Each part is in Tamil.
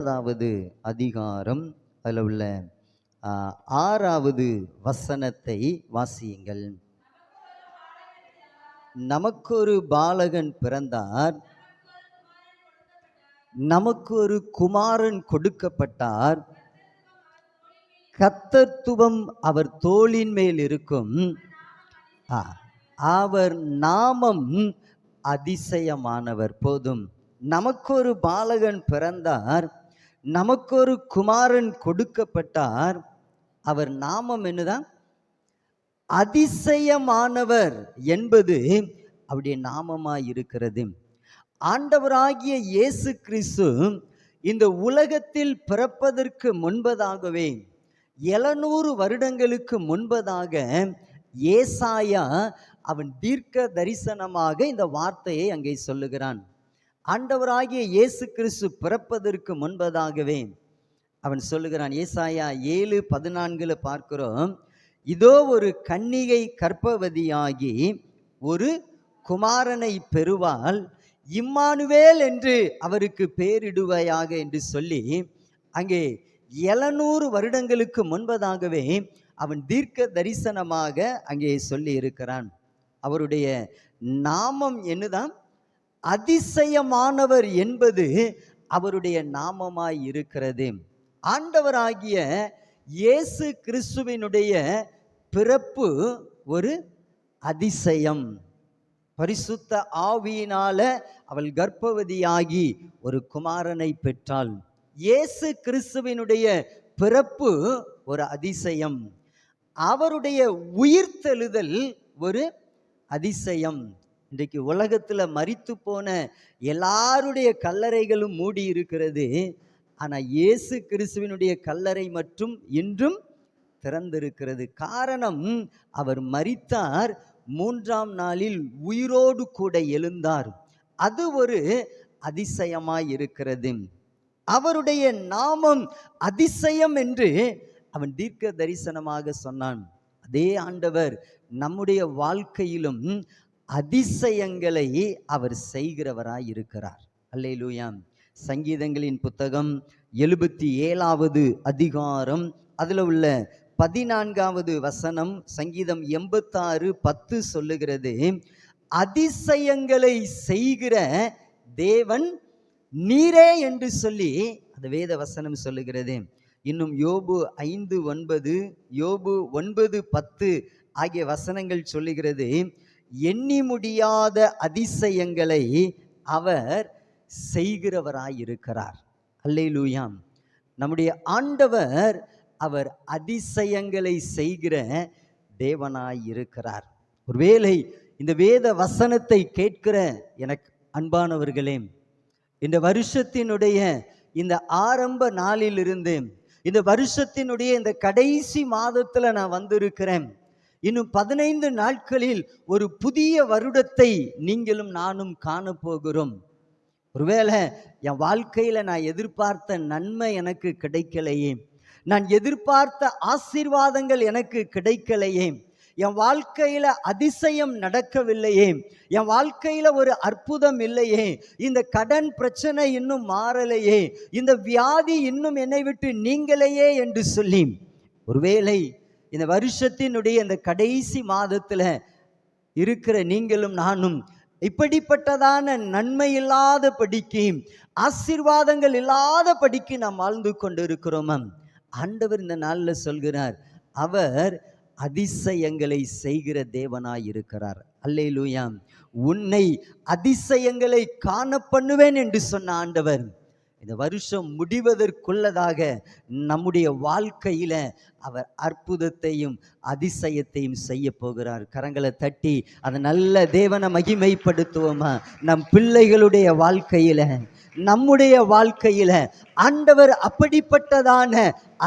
அதாவது அதிகாரம் அதில் உள்ள 6வது வசனத்தை வாசியுங்கள். நமக்கு ஒரு பாலகன் பிறந்தார், நமக்கு ஒரு குமாரன் கொடுக்கப்பட்டார், கர்த்தத்துவம் அவர் தோளின் மேல் இருக்கும், அவர் நாமம் அதிசயமானவர். போதும். நமக்கு ஒரு பாலகன் பிறந்தார், நமக்கு ஒரு குமாரன் கொடுக்கப்பட்டார், அவர் நாமம் என்னதான்? அதிசயமானவர் என்பது அவருடைய நாமமாய் இருக்கிறது. ஆண்டவராகிய இயேசு கிறிஸ்து இந்த உலகத்தில் பிறப்பதற்கு முன்பதாகவே 700 வருடங்களுக்கு முன்பதாக ஏசாயா அவன் தீர்க்க தரிசனமாக இந்த வார்த்தையை அங்கே சொல்லுகிறான். ஆண்டவராகிய இயேசு கிறிஸ்து பிறப்பதற்கு முன்பதாகவே அவன் சொல்லுகிறான். ஏசாயா 7:14 பார்க்கிறோம். இதோ ஒரு கன்னிகை கர்ப்பவதியாகி ஒரு குமாரனை பெறுவாள், இம்மானுவேல் என்று அவருக்கு பெயரிடுவாயாக என்று சொல்லி அங்கே 700 வருடங்களுக்கு முன்பதாகவே அவன் தீர்க்க தரிசனமாக அங்கே சொல்லி இருக்கிறான். அவருடைய நாமம் என்னதான்? அதிசயமானவர் என்பது அவருடைய நாமமாய் இருக்கிறது. ஆண்டவராகிய இயேசு கிறிஸ்துவினுடைய பிறப்பு ஒரு அதிசயம். பரிசுத்த ஆவியினால அவள் கர்ப்பவதியாகி ஒரு குமாரனை பெற்றாள். இயேசு கிறிஸ்துவினுடைய பிறப்பு ஒரு அதிசயம். அவருடைய உயிர்த்தெழுதல் ஒரு அதிசயம். இன்றைக்கு உலகத்தில் மரித்து போன எல்லாருடைய கல்லறைகளும் மூடி இருக்கிறது. ஆனால் இயேசு கிறிஸ்துவினுடைய கல்லறை மட்டும் இன்றும் திறந்திருக்கிறது. காரணம், அவர் மரித்தார், 3ஆம் நாளில் உயிரோடு கூட எழுந்தார். அது ஒரு அதிசயமாய் இருக்கிறது. அவருடைய நாமம் அதிசயம் என்று அவன் தீர்க்க தரிசனமாக சொன்னான். அதே ஆண்டவர் நம்முடைய வாழ்க்கையிலும் அதிசயங்களை அவர் செய்கிறவராய் இருக்கிறார். அல்லேலூயா. சங்கீதங்களின் புத்தகம் 77வது அதிகாரம் அதில் உள்ள 14வது வசனம், சங்கீதம் 86:10 சொல்லுகிறது, அதிசயங்களை செய்கிற தேவன் நீரே என்று சொல்லி அந்த வேத வசனம் சொல்லுகிறது. இன்னும் யோபு 5:9, யோபு 9:10 ஆகிய வசனங்கள் சொல்லுகிறது, எண்ணி முடியாத அதிசயங்களை அவர் செய்கிறவராயிருக்கிறார். அல்லேலூயா. நம்முடைய ஆண்டவர் அவர் அதிசயங்களை செய்கிற தேவனாய் இருக்கிறார். ஒருவேளை இந்த வேத வசனத்தை கேட்கிற எனக்கு அன்பானவர்களே, இந்த வருஷத்தினுடைய இந்த ஆரம்ப நாளிலிருந்து இந்த வருஷத்தினுடைய இந்த கடைசி மாதத்துல நான் வந்திருக்கிறேன். இன்னும் 15 நாட்களில் ஒரு புதிய வருடத்தை நீங்களும் நானும் காணப்போகிறோம். ஒருவேளை என் வாழ்க்கையில நான் எதிர்பார்த்த நன்மை எனக்கு கிடைக்கலையே, நான் எதிர்பார்த்த ஆசீர்வாதங்கள் எனக்கு கிடைக்கலையே, என் வாழ்க்கையில அதிசயம் நடக்கவில்லையே, என் வாழ்க்கையில ஒரு அற்புதம் இல்லையே, இந்த கடன் பிரச்சனை இன்னும் மாறலையே, இந்த வியாதி இன்னும் என்னை விட்டு நீங்களையே என்று சொல்லி ஒருவேளை இந்த வருஷத்தினுடைய இந்த கடைசி மாதத்துல இருக்கிற நீங்களும் நானும் இப்படிப்பட்டதான நன்மை இல்லாத படிக்கு, ஆசீர்வாதங்கள் இல்லாத படிக்கு நாம் வாழ்ந்து கொண்டு இருக்கிறோம். ஆண்டவர் இந்த நாளில் சொல்கிறார், அவர் அதிசயங்களை செய்கிற தேவனாய் இருக்கிறார். அல்லேலூயா. உன்னை அதிசயங்களை காண பண்ணுவேன் என்று சொன்ன ஆண்டவர் இந்த வருஷம் முடிவதற்குள்ளதாக நம்முடைய வாழ்க்கையில அவர் அற்புதத்தையும் அதிசயத்தையும் செய்ய போகிறார். கரங்களை தட்டி அந்த நல்ல தேவனை மகிமைப்படுத்துவோமா? நம் பிள்ளைகளுடைய வாழ்க்கையில, நம்முடைய வாழ்க்கையில ஆண்டவர் அப்படிப்பட்டதான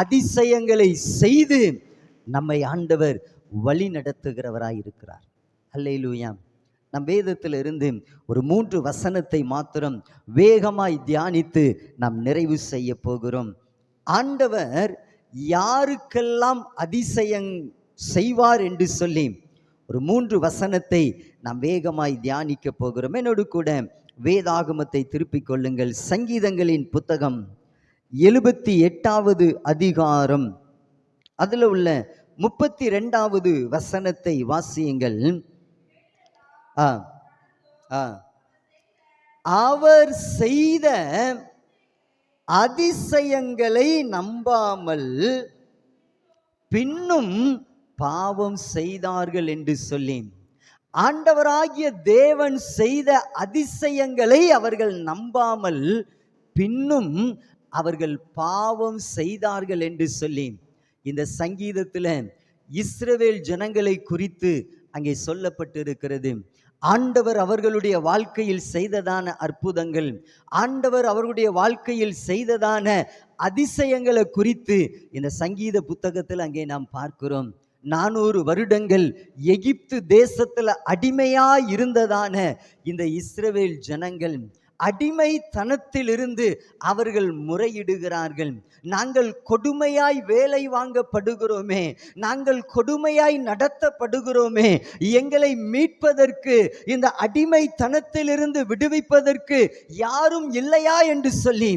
அதிசயங்களை செய்து நம்மை ஆண்டவர் வழி நடத்துகிறவராய் இருக்கிறார். அல்லேலூயா. நம் வேதத்தில் இருந்து ஒரு 3 வசனத்தை மாத்திரம் வேகமாய் தியானித்து நாம் நிறைவு செய்ய போகிறோம். ஆண்டவர் யாருக்கெல்லாம் அதிசயம் செய்வார் என்று சொல்லி ஒரு 3 வசனத்தை நாம் வேகமாய் தியானிக்க போகிறோம். என்னோடு கூட வேதாகமத்தை திருப்பிக் கொள்ளுங்கள். சங்கீதங்களின் புத்தகம் 78வது அதிகாரம் அதுல உள்ள 32வது வசனத்தை வாசியுங்கள். ஆ ஆ அவர் செய்த அதிசயங்களை நம்பாமல் பின்னும் பாவம் செய்தார்கள் என்று சொல்லி, ஆண்டவராகிய தேவன் செய்த அதிசயங்களை அவர்கள் நம்பாமல் பின்னும் அவர்கள் பாவம் செய்தார்கள் என்று சொல்லி, இந்த சங்கீதத்தில் இஸ்ரவேல் ஜனங்களை குறித்து அங்கே சொல்லப்பட்டிருக்கிறது. ஆண்டவர் அவர்களுடைய வாழ்க்கையில் செய்ததான அற்புதங்கள், ஆண்டவர் அவர்களுடைய வாழ்க்கையில் செய்ததான அதிசயங்களை குறித்து இந்த சங்கீத புத்தகத்தில் அங்கே நாம் பார்க்கிறோம். 400 வருடங்கள் எகிப்து தேசத்துல அடிமையா இருந்ததான இந்த இஸ்ரவேல் ஜனங்கள் அடிமைத்தனத்திலிருந்து அவர்கள் முறையிடுகிறார்கள். நாங்கள் கொடுமையாய் வேலை வாங்கப்படுகிறோமே, நாங்கள் கொடுமையாய் நடத்தப்படுகிறோமே, எங்களை மீட்பதற்கு, இந்த அடிமைத்தனத்திலிருந்து விடுவிப்பதற்கு யாரும் இல்லையா என்று சொல்லி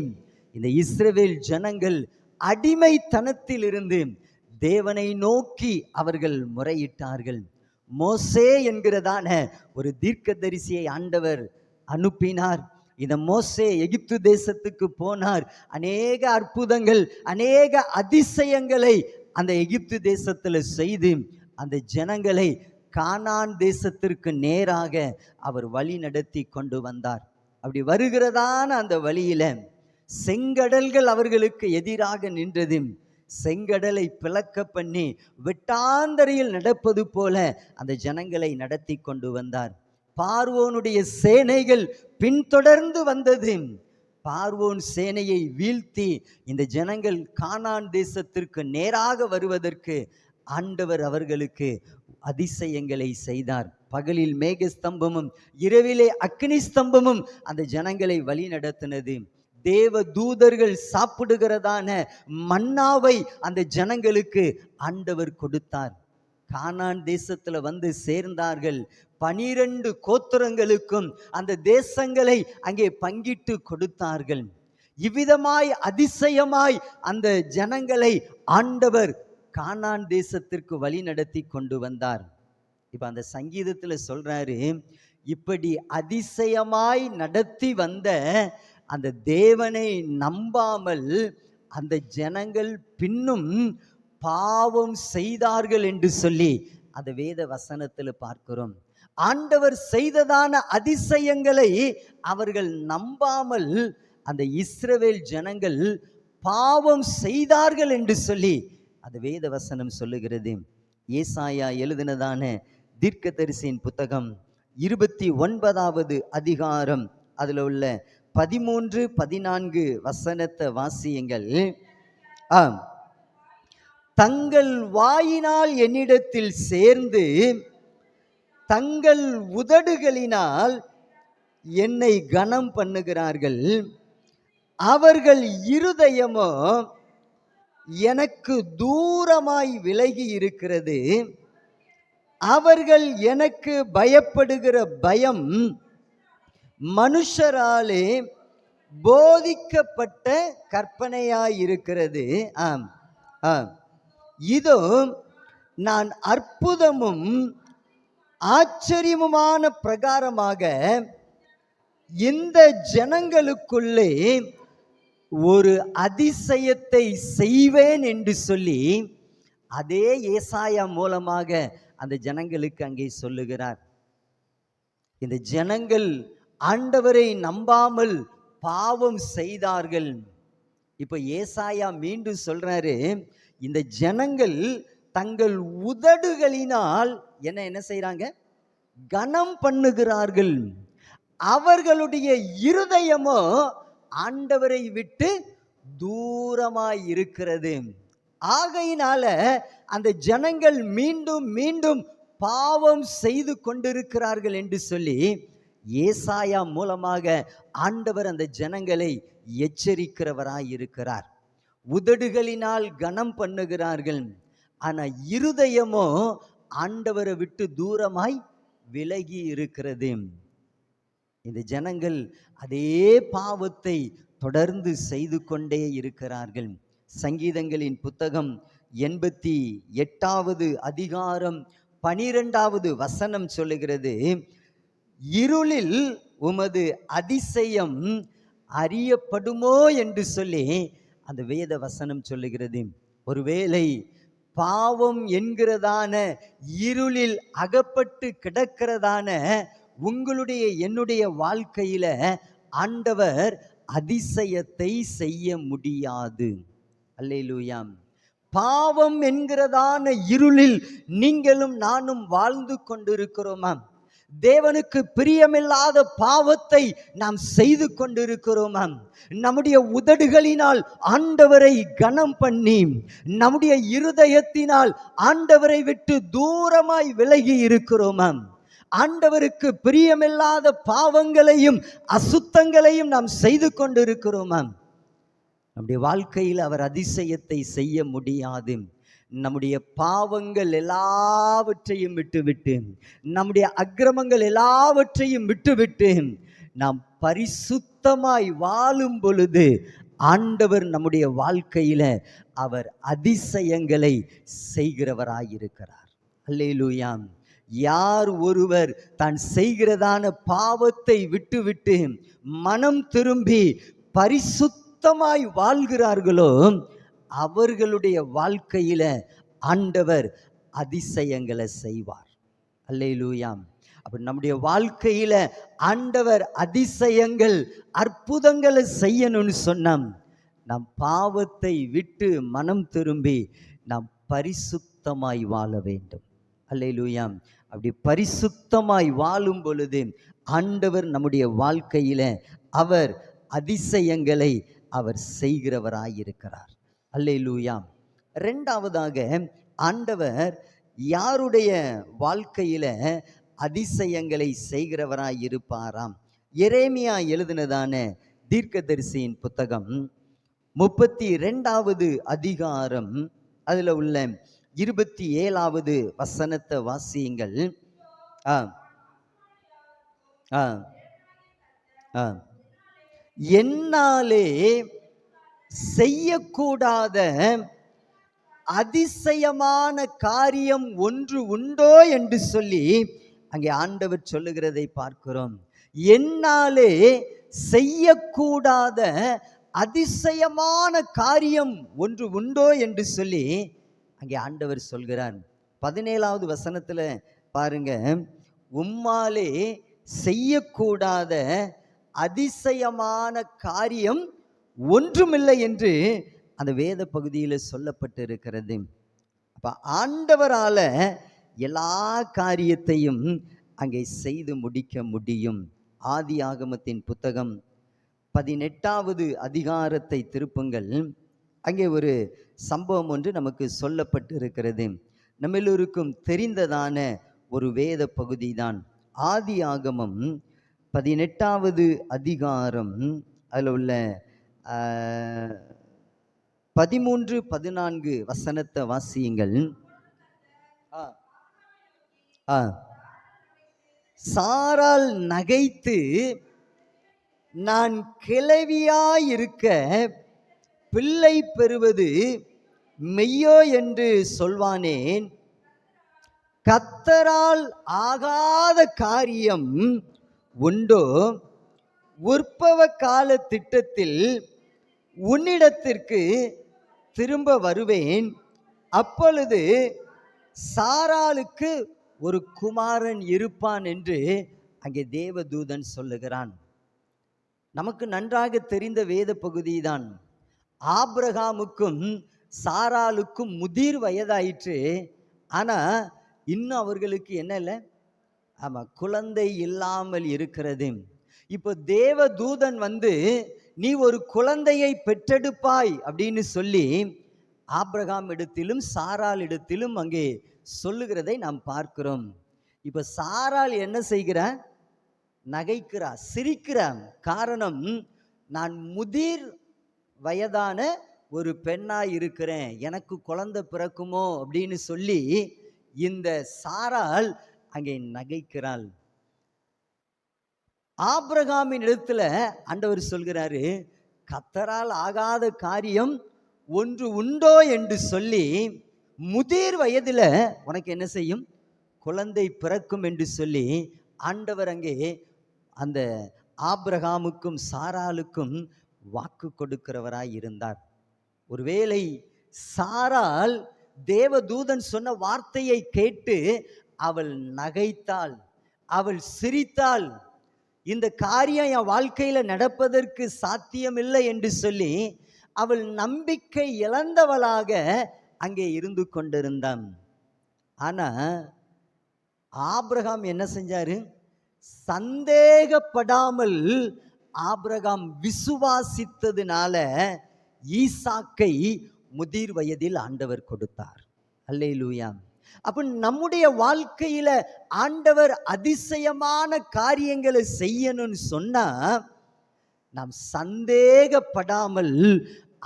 இந்த இஸ்ரவேல் ஜனங்கள் அடிமைத்தனத்திலிருந்து தேவனை நோக்கி அவர்கள் முறையிட்டார்கள். மோசே என்கிறதான ஒரு தீர்க்கதரிசியை ஆண்டவர் அனுப்பினார். இந்த மோசே எகிப்து தேசத்துக்கு போனார். அநேக அற்புதங்கள், அநேக அதிசயங்களை அந்த எகிப்து தேசத்தில் செய்து அந்த ஜனங்களை கானான் தேசத்திற்கு நேராக அவர் வழி நடத்தி கொண்டு வந்தார். அப்படி வருகிறதான அந்த வழியில செங்கடல்கள் அவர்களுக்கு எதிராக நின்றது. செங்கடலை பிளக்க பண்ணி வெட்டாந்தரையில் நடப்பது போல அந்த ஜனங்களை நடத்தி கொண்டு வந்தார். பார்வோனுடைய சேனைகள் பின்தொடர்ந்து வந்தது. பார்வோன் சேனையை வீழ்த்தி இந்த ஜனங்கள் கானான் தேசத்திற்கு நேராக வருவதற்கு ஆண்டவர் அவர்களுக்கு அதிசயங்களை செய்தார். பகலில் மேக ஸ்தம்பமும் இரவிலே அக்னி ஸ்தம்பமும் அந்த ஜனங்களை வழி நடத்தினது. தேவ தூதர்கள் சாப்பிடுகிறதான மன்னாவை அந்த ஜனங்களுக்கு ஆண்டவர் கொடுத்தார். கானான் தேசத்துல வந்து சேர்ந்தார்கள். 12 கோத்திரங்களுக்கும் அந்த தேசங்களை அங்கே பங்கிட்டு கொடுத்தார்கள். இவ்விதமாய் அதிசயமாய் அந்த ஜனங்களை ஆண்டவர் கானான் தேசத்திற்கு வழி நடத்தி கொண்டு வந்தார். இப்ப அந்த சங்கீதத்துல சொல்றாரு, இப்படி அதிசயமாய் நடத்தி வந்த அந்த தேவனை நம்பாமல் அந்த ஜனங்கள் பின்னும் பாவம் செய்தார்கள் என்று சொல்லி அந்த வேத வசனத்தில் பார்க்கிறோம். ஆண்டவர் செய்ததான அதிசயங்களை அவர்கள் நம்பாமல் அந்த இஸ்ரவேல் ஜனங்கள் பாவம் செய்தார்கள் என்று சொல்லி அந்த வேத வசனம் சொல்லுகிறது. ஏசாயா எழுதினதான தீர்க்கதரிசியின் புத்தகம் 29வது அதிகாரம் அதுல உள்ள 13, 14 வசனத்தை வாசியுங்கள். தங்கள் வாயினால் என்னிடத்தில் சேர்ந்து தங்கள் உதடுகளினால் என்னை கனம் பண்ணுகிறார்கள். அவர்கள் இருதயமோ எனக்கு தூரமாய் விலகி இருக்கிறது. அவர்கள் எனக்கு பயப்படுகிற பயம் மனுஷராலே போதிக்கப்பட்ட கற்பனையாயிருக்கிறது. இதோ நான் அற்புதமும் ஆச்சரியமுமான பிரகாரமாக இந்த ஜனங்களுக்குள்ளே ஒரு அதிசயத்தை செய்வேன் என்று சொல்லி அதே ஏசாயா மூலமாக அந்த ஜனங்களுக்கு அங்கே சொல்லுகிறார். இந்த ஜனங்கள் ஆண்டவரை நம்பாமல் பாவம் செய்தார்கள். இப்ப ஏசாயா மீண்டும் சொல்றாரு, இந்த ஜனங்கள் தங்கள் உதடுகளினால் என்ன செய்றாங்க? கனம் பண்ணுகிறார்கள். அவர்களுடைய இருதயமோ ஆண்டவரை விட்டு தூரமாய் இருக்கிறது. ஆகையினால அந்த ஜனங்கள் மீண்டும் மீண்டும் பாவம் செய்து கொண்டிருக்கிறார்கள் என்று சொல்லி ஏசாயா மூலமாக ஆண்டவர் அந்த ஜனங்களை எச்சரிக்கிறவராய் இருக்கிறார். உதடுகளினால் கனம் பண்ணுகிறார்கள், ஆனா இருதயமோ ஆண்டவரை விட்டு தூரமாய் விலகி இருக்கிறது. இந்த ஜனங்கள் அதே பாவத்தை தொடர்ந்து செய்து கொண்டே இருக்கிறார்கள். சங்கீதங்களின் புத்தகம் 88வது அதிகாரம் 12வது வசனம் சொல்லுகிறது, இருளில் உமது அதிசயம் அறியப்படுமோ என்று சொல்லி அந்த வேத வசனம் சொல்லுகிறது. ஒருவேளை பாவம் என்கிறதான இருளில் அகப்பட்டு கிடக்கிறதான உங்களுடைய என்னுடைய வாழ்க்கையில ஆண்டவர் அதிசயத்தை செய்ய முடியாது. அல்லேலூயா. பாவம் என்கிறதான இருளில் நீங்களும் நானும் வாழ்ந்து கொண்டிருக்கிறோமா? தேவனுக்கு பிரியமில்லாத பாவத்தை நாம் செய்து கொண்டிருக்கிறோமா? நம்முடைய உதடுகளினால் ஆண்டவரை கனம் பண்ணி, நம்முடைய இருதயத்தினால் ஆண்டவரை விட்டு தூரமாய் விலகி இருக்கிறோமா? ஆண்டவருக்கு பிரியமில்லாத பாவங்களையும் அசுத்தங்களையும் நாம் செய்து கொண்டிருக்கிறோமா? நம்முடைய வாழ்க்கையில் அவர் அதிசயத்தை செய்ய முடியாது. நம்முடைய பாவங்கள் எல்லாவற்றையும் விட்டுவிட்டு, நம்முடைய அக்கிரமங்கள் எல்லாவற்றையும் விட்டுவிட்டு நாம் பரிசுத்தமாய் வாழும் பொழுது ஆண்டவர் நம்முடைய வாழ்க்கையில அவர் அதிசயங்களை செய்கிறவராயிருக்கிறார். அல்லேலூயா. யார் ஒருவர் தான் செய்கிறதான பாவத்தை விட்டுவிட்டு மனம் திரும்பி பரிசுத்தமாய் வாழ்கிறார்களோ அவர்களுடைய வாழ்க்கையில ஆண்டவர் அதிசயங்களை செய்வார். அல்லேலூயா. அப்ப நம்முடைய வாழ்க்கையில ஆண்டவர் அதிசயங்கள் அற்புதங்களை செய்யணும்னு சொன்னோம், நாம் பாவத்தை விட்டு மனம் திரும்பி நாம் பரிசுத்தமாய் வாழ வேண்டும். அல்லேலூயா. அப்படி பரிசுத்தமாய் வாழும் பொழுது ஆண்டவர் நம்முடைய வாழ்க்கையில அவர் அதிசயங்களை அவர் செய்கிறவராயிருக்கிறார். அல்லேலூயா. இரண்டாவதாக ஆண்டவர் யாருடைய வாழ்க்கையில அதிசயங்களை செய்கிறவராய் இருப்பாராம்? எரேமியா எழுதினதான தீர்க்கதரிசியின் புத்தகம் 32வது அதிகாரம் அதுல உள்ள 27வது வசனத்தை வாசியுங்கள். என்னாலே செய்யக்கூடாத அதிசயமான காரியம் ஒன்று உண்டோ என்று சொல்லி அங்கே ஆண்டவர் சொல்லுகிறதை பார்க்கிறோம். என்னாலே செய்யக்கூடாத அதிசயமான காரியம் ஒன்று உண்டோ என்று சொல்லி அங்கே ஆண்டவர் சொல்கிறார். 17வது வசனத்துல பாருங்க, உம்மாலே செய்யக்கூடாத அதிசயமான காரியம் ஒன்றுமில்லை என்று அந்த வேத பகுதியில் சொல்லப்பட்டு இருக்கிறது. அப்ப ஆண்டவரால எல்லா காரியத்தையும் அங்கே செய்து முடிக்க முடியும். ஆதி ஆகமத்தின் புத்தகம் 18வது அதிகாரத்தை திருப்புங்கள். அங்கே ஒரு சம்பவம் ஒன்று நமக்கு சொல்லப்பட்டு இருக்கிறது. நம்ம எல்லோருக்கும் தெரிந்ததான ஒரு வேத பகுதி தான். ஆதி ஆகமம் 18வது அதிகாரம் அதில் உள்ள 13-14 வசனத்தை வாசியுங்கள். சாராள் நகைத்து, நான் கிழவியாயிருக்க பிள்ளை பெறுவது மெய்யோ என்று சொல்வானேன்? கர்த்தரால் ஆகாத காரியம் உண்டோ? உற்பவ கால திட்டத்தில் உன்னிடத்திற்கு திரும்ப வருவேன், அப்பொழுது சாராளுக்கு ஒரு குமாரன் இருப்பான் என்று அங்கே தேவதூதன் சொல்லுகிறான். நமக்கு நன்றாக தெரிந்த வேத பகுதி தான். ஆபிரகாமுக்கும் சாராளுக்கும் முதிர் வயதாயிற்று. ஆனா இன்னும் அவர்களுக்கு என்ன இல்லை? ஆமா, குழந்தை இல்லாமல் இருக்கிறது. இப்போ தேவதூதன் வந்து நீ ஒரு குழந்தையை பெற்றெடுப்பாய் அப்படின்னு சொல்லி ஆபிரகாம் இடத்திலும் சாராள் இடத்திலும் அங்கே சொல்லுகிறதை நாம் பார்க்கிறோம். இப்ப சாராள் என்ன செய்கிறார்? நகைக்கிறார், சிரிக்கிறார். காரணம், நான் முதிர் வயதான ஒரு பெண்ணாய் இருக்கிறேன், எனக்கு குழந்தை பிறக்குமோ அப்படின்னு சொல்லி இந்த சாராள் அங்கே நகைக்கிறாள். ஆபிரகாமின் இடத்துல ஆண்டவர் சொல்கிறாரு, கர்த்தரால் ஆகாத காரியம் ஒன்று உண்டோ என்று சொல்லி முதிர் வயதில் உனக்கு என்ன செய்யும், குழந்தை பிறக்கும் என்று சொல்லி ஆண்டவர் அங்கே அந்த ஆபிரகாமுக்கும் சாராளுக்கும் வாக்கு கொடுக்கிறவராய் இருந்தார். ஒருவேளை சாராள் தேவதூதன் சொன்ன வார்த்தையை கேட்டு அவள் நகைத்தாள், அவள் சிரித்தாள். இந்த காரியம் என் வாழ்க்கையில நடப்பதற்கு சாத்தியமில்லை என்று சொல்லி அவள் நம்பிக்கை இழந்தவளாக அங்கே இருந்து கொண்டிருந்தான். ஆனா ஆபிரகாம் என்ன செஞ்சாரு, சந்தேகப்படாமல் ஆபிரகாம் விசுவாசித்ததுனால ஈசாக்கை முதிர் வயதில் ஆண்டவர் கொடுத்தார். அல்லேலூயா. அப்ப நம்முடைய வாழ்க்கையில ஆண்டவர் அதிசயமான காரியங்களை செய்யணும்னு சொன்னா நாம் சந்தேகப்படாமல்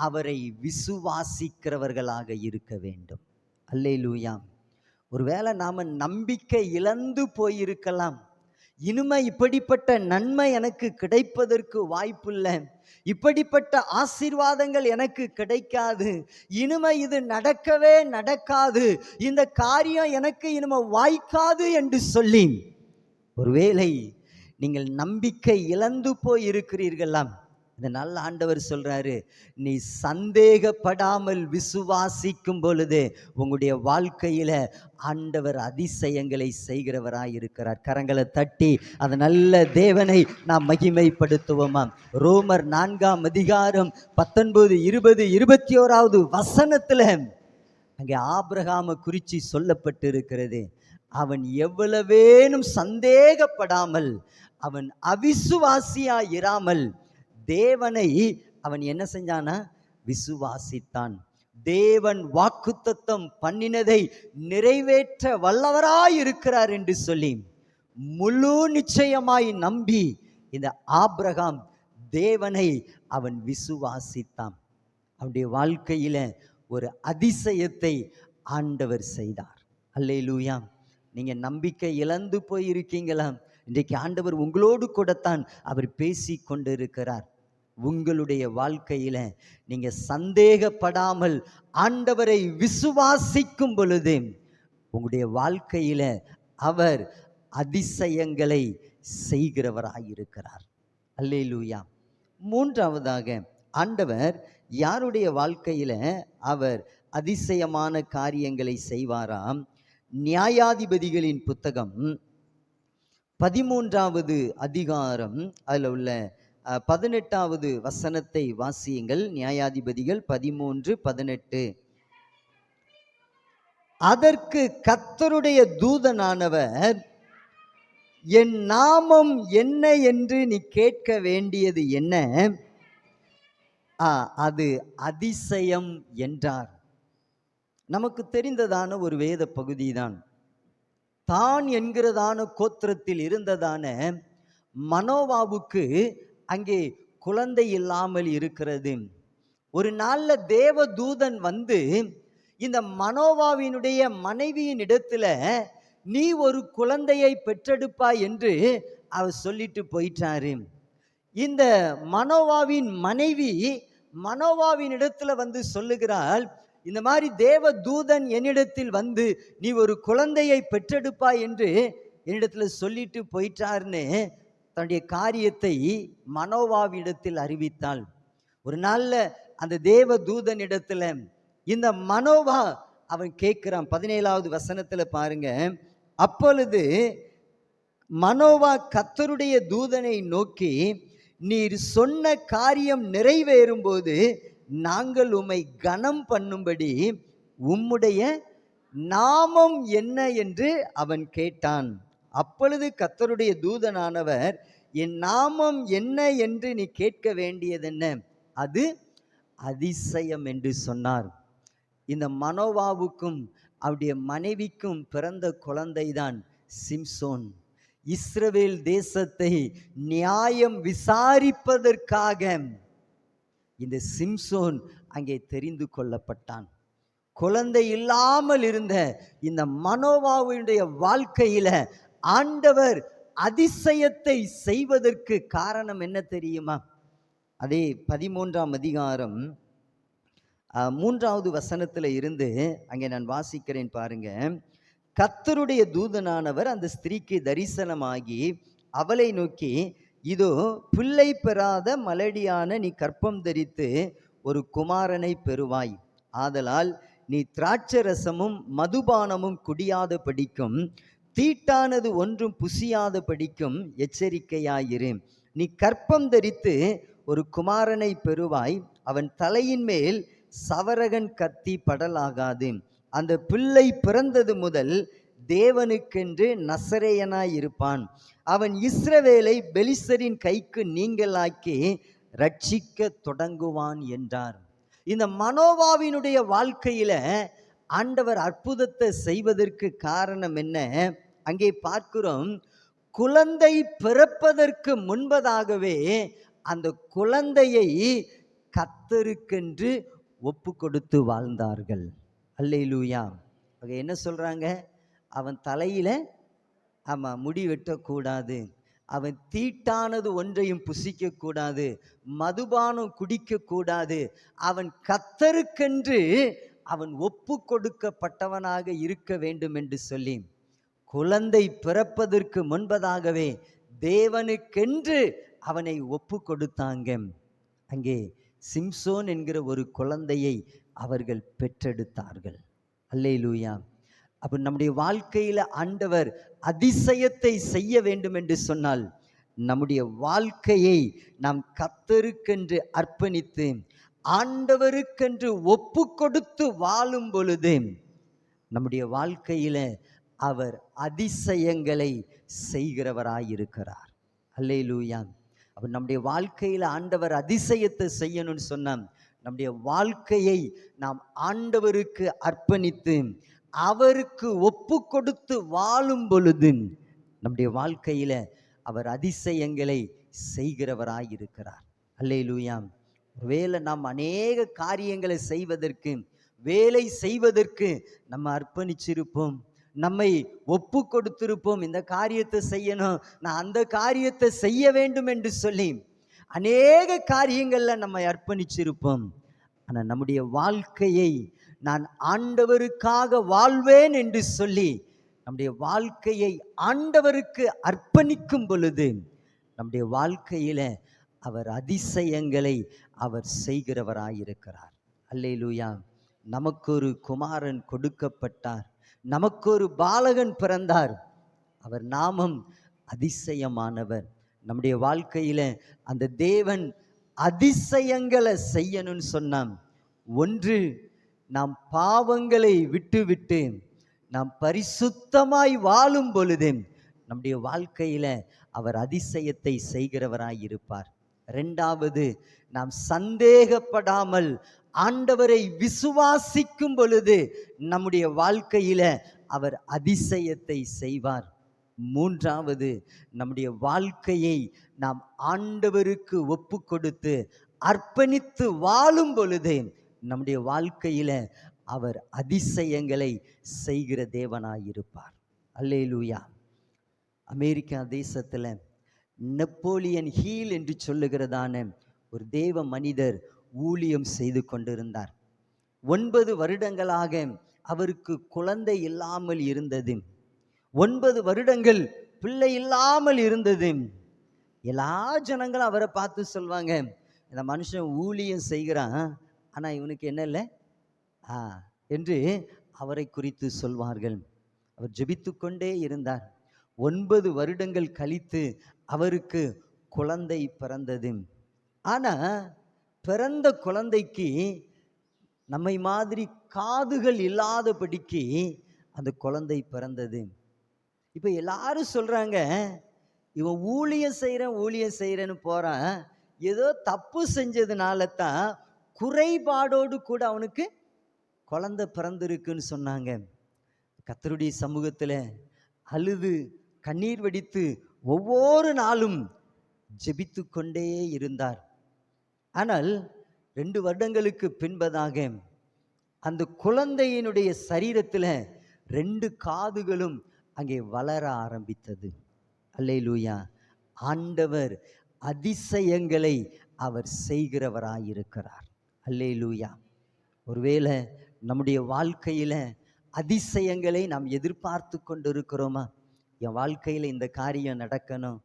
அவரை விசுவாசிக்கிறவர்களாக இருக்க வேண்டும். அல்லேலூயா. ஒருவேளை நாம நம்பிக்கை இழந்து போயிருக்கலாம். இனிமே இப்படிப்பட்ட நன்மை எனக்கு கிடைப்பதற்கு வாய்ப்பில்லை, இப்படிப்பட்ட ஆசீர்வாதங்கள் எனக்கு கிடைக்காது, இனிமே இது நடக்கவே நடக்காது, இந்த காரியம் எனக்கு இனிமே வாய்க்காது என்று சொல்லி ஒருவேளை நீங்கள் நம்பிக்கை இழந்து போய் இருக்கிறீர்களாம். இந்த நல்ல ஆண்டவர் சொல்றாரு, நீ சந்தேகப்படாமல் விசுவாசிக்கும் பொழுது உங்களுடைய வாழ்க்கையில ஆண்டவர் அதிசயங்களை செய்கிறவராய் இருக்கிறார். கரங்களை தட்டி அந்த நல்ல தேவனை நாம் மகிமைப்படுத்துவோமாம். ரோமர் 4ஆம் அதிகாரம் 19, 20, 21 வசனத்துல அங்கே ஆபிரகாமை குறித்து சொல்லப்பட்டு இருக்கிறது. அவன் எவ்வளவேனும் சந்தேகப்படாமல், அவன் அவிசுவாசியாய் இராமல் தேவனை அவன் என்ன செஞ்சானா, விசுவாசித்தான். தேவன் வாக்குத்தத்தம் பண்ணினதை நிறைவேற்ற வல்லவராய் இருக்கிறார் என்று சொல்லி முழு நிச்சயமாய் நம்பி இந்த ஆபிரகாம் தேவனை அவன் விசுவாசித்தான். அவனுடைய வாழ்க்கையில ஒரு அதிசயத்தை ஆண்டவர் செய்தார். அல்லேலூயா. நீங்க நம்பிக்கை இழந்து போயிருக்கீங்களா? இன்றைக்கு ஆண்டவர் உங்களோடு கூடத்தான் அவர் பேசி கொண்டிருக்கிறார். உங்களுடைய வாழ்க்கையில நீங்க சந்தேகப்படாமல் ஆண்டவரை விசுவாசிக்கும் பொழுது உங்களுடைய வாழ்க்கையில அவர் அதிசயங்களை செய்கிறவராயிருக்கிறார். அல்லேலூயா. மூன்றாவதாக ஆண்டவர் யாருடைய வாழ்க்கையில அவர் அதிசயமான காரியங்களை செய்வாராம்? நியாயாதிபதிகளின் புத்தகம் 13வது அதிகாரம் அதில் உள்ள 18வது வசனத்தை வாசியுங்கள். நியாயாதிபதிகள் 13:18. அதற்கு கர்த்தருடைய தூதனானவர், என் நாமம் என்ன என்று நீ கேட்க வேண்டியது என்ன? அது அதிசயம் என்றார். நமக்கு தெரிந்ததான ஒரு வேத பகுதி தான். தான் என்கிறதான கோத்திரத்தில் இருந்ததான மனோவாவுக்கு அங்கே குழந்தை இல்லாமல் இருக்கிறது. ஒரு நாள்ல தேவதூதன் வந்து இந்த மனோவாவினுடைய மனைவியின் இடத்துல நீ ஒரு குழந்தையை பெற்றெடுப்பாய் என்று அவர் சொல்லிட்டு போயிட்டாரு. இந்த மனோவாவின் மனைவி மனோவாவின் இடத்துல வந்து சொல்லுகிறாள், இந்த மாதிரி தேவதூதன் என்னிடத்தில் வந்து நீ ஒரு குழந்தையை பெற்றெடுப்பாய் என்று என்னிடத்துல சொல்லிட்டு போயிட்டார்னு தன்னுடைய காரியத்தை மனோவாவிடத்தில் அறிவித்தாள். ஒரு நாள்ல அந்த தேவதூதன் இடத்துல இந்த மனோவா அவன் கேட்கிறான். 17வது வசனத்துல பாருங்க. அப்பொழுது மனோவா கர்த்தருடைய தூதனை நோக்கி, நீர் சொன்ன காரியம் நிறைவேறும் போது நாங்கள் உம்மை கனம் பண்ணும்படி உம்முடைய நாமம் என்ன என்று அவன் கேட்டான். அப்பொழுது கர்த்தருடைய தூதனானவர், என் நாமம் என்ன என்று நீ கேட்க வேண்டியதென்ன? அது அதிசயம் என்று சொன்னார். இந்த மனோவாவுக்கும் அவருடைய மனைவிக்கும் பிறந்த குழந்தைதான் சிம்சோன். இஸ்ரவேல் தேசத்தை நியாயம் விசாரிப்பதற்காக இந்த சிம்சோன் அங்கே தெரிந்து கொள்ளப்பட்டான். குழந்தை இல்லாமல் இருந்த இந்த மனோவாவுடைய வாழ்க்கையில ஆண்டவர் அதிசயத்தை செய்வதற்கு காரணம் என்ன தெரியுமா? அதே 13ஆம் அதிகாரம் 3வது வசனத்தில் இருந்து அங்கே நான் வாசிக்கிறேன் பாருங்க. கர்த்தருடைய தூதனானவர் அந்த ஸ்திரீக்கு தரிசனமாகி அவளை நோக்கி, இதோ பிள்ளை பெறாத மலடியான நீ கற்பம் தரித்து ஒரு குமாரனை பெறுவாய். ஆதலால் நீ திராட்சரசமும் மதுபானமும் குடியாத படிக்கும், தீட்டானது ஒன்றும் புசியாத படிக்கும் எச்சரிக்கையாயிரு. நீ கற்பம் தரித்து ஒரு குமாரனை பெறுவாய். அவன் தலையின் மேல் சவரகன் கத்தி படலாகாது. அந்த பிள்ளை பிறந்தது முதல் தேவனுக்கென்று நசரேயனாய் இருப்பான். அவன் இஸ்ரவேலை பெலிஸ்தரின் கைக்கு நீங்களாக்கி ரட்சிக்க தொடங்குவான் என்றார். இந்த மனோவாவினுடைய வாழ்க்கையில ஆண்டவர் அற்புதத்தை செய்வதற்கு காரணம் என்ன? அங்கே பார்க்கிறோம், குழந்தை பிறப்பதற்கு முன்பதாகவே அந்த குழந்தையை கர்த்தருக்கென்று ஒப்பு கொடுத்து வாழ்ந்தார்கள். அல்லேலூயா. என்ன சொல்றாங்க? அவன் தலையில முடி வெட்டக்கூடாது, அவன் தீட்டானது ஒன்றையும் புசிக்க கூடாது, மதுபானம் குடிக்க கூடாது, அவன் கர்த்தருக்கென்று அவன் ஒப்பு கொடுக்கப்பட்டவனாக இருக்க வேண்டும் என்று சொல்லி குழந்தை பிறப்பதற்கு முன்பதாகவே தேவனுக்கென்று அவனை ஒப்பு கொடுத்தாங்க. அங்கே சிம்சோன் என்கிற ஒரு குழந்தையை அவர்கள் பெற்றெடுத்தார்கள். அல்லேலூயா. அப்ப நம்முடைய வாழ்க்கையில ஆண்டவர் அதிசயத்தை செய்ய வேண்டும் என்று சொன்னால், நம்முடைய வாழ்க்கையை நாம் கர்த்தருக்கென்று அர்ப்பணித்து ஆண்டவருக்கென்று ஒப்பு கொடுத்து வாழும் பொழுது நம்முடைய வாழ்க்கையில அவர் அதிசயங்களை செய்கிறவராயிருக்கிறார். அல்லேலூயா. அப்ப நம்முடைய வாழ்க்கையில ஆண்டவர் அதிசயத்தை செய்யணும்னு சொன்னான், நம்முடைய வாழ்க்கையை நாம் ஆண்டவருக்கு அர்ப்பணித்து அவருக்கு ஒப்பு கொடுத்து வாழும் பொழுது நம்முடைய வாழ்க்கையில அவர் அதிசயங்களை செய்கிறவராயிருக்கிறார். அல்லேலூயா. ஒருவேளை நாம் அநேக காரியங்களை செய்வதற்கு, வேலை செய்வதற்கு நம்ம அர்ப்பணிச்சிருப்போம், நம்மை ஒப்பு கொடுத்திருப்போம். இந்த காரியத்தை செய்யணும், நான் அந்த காரியத்தை செய்ய வேண்டும் என்று சொல்லி அநேக காரியங்கள்ல நம்மை அர்ப்பணிச்சிருப்போம். ஆனால் நம்முடைய வாழ்க்கையை நான் ஆண்டவருக்காக வாழ்வேன் என்று சொல்லி நம்முடைய வாழ்க்கையை ஆண்டவருக்கு அர்ப்பணிக்கும் பொழுது நம்முடைய வாழ்க்கையில அவர் அதிசயங்களை அவர் செய்கிறவராயிருக்கிறார். அல்லேலூயா. நமக்கு ஒரு குமாரன் கொடுக்கப்பட்டார், நமக்கு ஒரு பாலகன் பிறந்தார். அவர் நாமம் அதிசயமானவர். நம்முடைய வாழ்க்கையில அந்த தேவன் அதிசயங்களை செய்யணும்னு சொன்னான். ஒன்று, நாம் பாவங்களை விட்டுவிட்டு நாம் பரிசுத்தமாய் வாழும் பொழுது நம்முடைய வாழ்க்கையில அவர் அதிசயத்தை செய்கிறவராயிருப்பார். இரண்டாவது, நாம் சந்தேகப்படாமல் ஆண்டவரை விசுவாசிக்கும் பொழுது நம்முடைய வாழ்க்கையில அவர் அதிசயத்தை செய்வார். மூன்றாவது, நம்முடைய வாழ்க்கையை நாம் ஆண்டவருக்கு ஒப்பு கொடுத்து அர்ப்பணித்து வாழும் பொழுது நம்முடைய வாழ்க்கையில அவர் அதிசயங்களை செய்கிற தேவனாயிருப்பார். அல்லேலூயா. அமெரிக்கா தேசத்துல நெப்போலியன் ஹீல் என்று சொல்லுகிறதான ஒரு தேவ மனிதர் ஊழியம் செய்து கொண்டிருந்தார். 9 வருடங்களாக அவருக்கு குழந்தை இல்லாமல் இருந்தது. 9 வருடங்கள் பிள்ளை இல்லாமல் இருந்தது. எல்லா ஜனங்களும் அவரை பார்த்து சொல்வாங்க, இந்த மனுஷன் ஊழியம் செய்கிறான், ஆனா இவனுக்கு என்ன இல்லை என்று அவரை குறித்து சொல்வார்கள். அவர் ஜெபித்து கொண்டே இருந்தார். 9 வருடங்கள் கழித்து அவருக்கு குழந்தை பிறந்தது. ஆனா பிறந்த குழந்தைக்கு நம்மை மாதிரி காதுகள் இல்லாதபடிக்கு அந்த குழந்தை பிறந்தது. இப்ப எல்லாரும் சொல்றாங்க, இவன் ஊழியம் செய்யறேன்னு போறான், ஏதோ தப்பு செஞ்சதுனால தான் குறைபாடோடு கூட அவனுக்கு குழந்தை பிறந்திருக்குன்னு சொன்னாங்க. கர்த்தருடைய சமூகத்துல அழுது கண்ணீர் வடித்து ஒவ்வொரு நாளும் ஜெபித்து கொண்டே இருந்தார். ஆனால் 2 வருடங்களுக்கு பின்பதாக அந்த குழந்தையினுடைய சரீரத்துல 2 காதுகளும் அங்கே வளர ஆரம்பித்தது. அல்லேலூயா. ஆண்டவர் அதிசயங்களை அவர் செய்கிறவராயிருக்கிறார். அல்லேலூயா. ஒருவேளை நம்முடைய வாழ்க்கையில அதிசயங்களை நாம் எதிர்பார்த்து கொண்டிருக்கிறோமா? என் வாழ்க்கையில் இந்த காரியம் நடக்கணும்,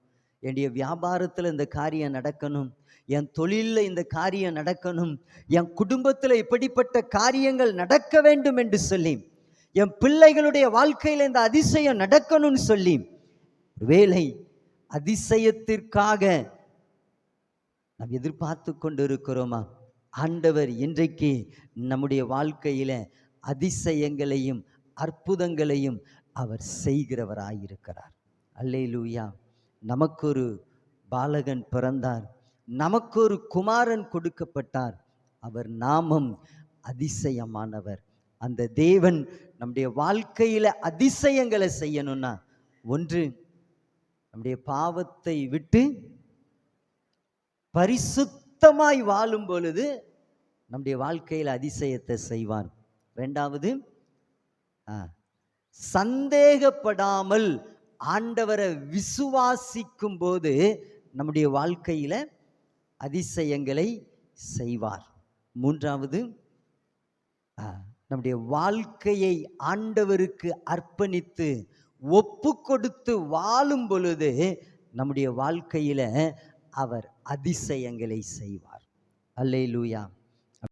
என்னுடைய வியாபாரத்தில் இந்த காரியம் நடக்கணும், என் தொழிலில் இந்த காரியம் நடக்கணும், என் குடும்பத்தில் இப்படிப்பட்ட காரியங்கள் நடக்க வேண்டும் என்று சொல்லி, என் பிள்ளைகளுடைய வாழ்க்கையில் இந்த அதிசயம் நடக்கணும்னு சொல்லி ஒருவேளை அதிசயத்திற்காக நாம் எதிர்பார்த்து கொண்டு இருக்கிறோமா? ஆண்டவர் இன்றைக்கு நம்முடைய வாழ்க்கையில அதிசயங்களையும் அற்புதங்களையும் அவர் செய்கிறவராயிருக்கிறார். அல்லேலூயா. நமக்கு ஒரு பாலகன் பிறந்தார், நமக்கு ஒரு குமாரன் கொடுக்கப்பட்டார், அவர் நாமம் அதிசயமானவர். அந்த தேவன் நம்முடைய வாழ்க்கையில அதிசயங்களை செய்யணும்னா, ஒன்று நம்முடைய பாவத்தை விட்டு பரிசுத்தமாய் வாழும் பொழுது நம்முடைய வாழ்க்கையில் அதிசயத்தை செய்வார். இரண்டாவது, சந்தேகப்படாமல் ஆண்டவரை விசுவாசிக்கும் போது நம்முடைய வாழ்க்கையில அதிசயங்களை செய்வார். மூன்றாவது, நம்முடைய வாழ்க்கையை ஆண்டவருக்கு அர்ப்பணித்து ஒப்பு கொடுத்து வாழும் பொழுது நம்முடைய வாழ்க்கையில அவர் அதிசயங்களை செய்வார். அல்லேலூயா.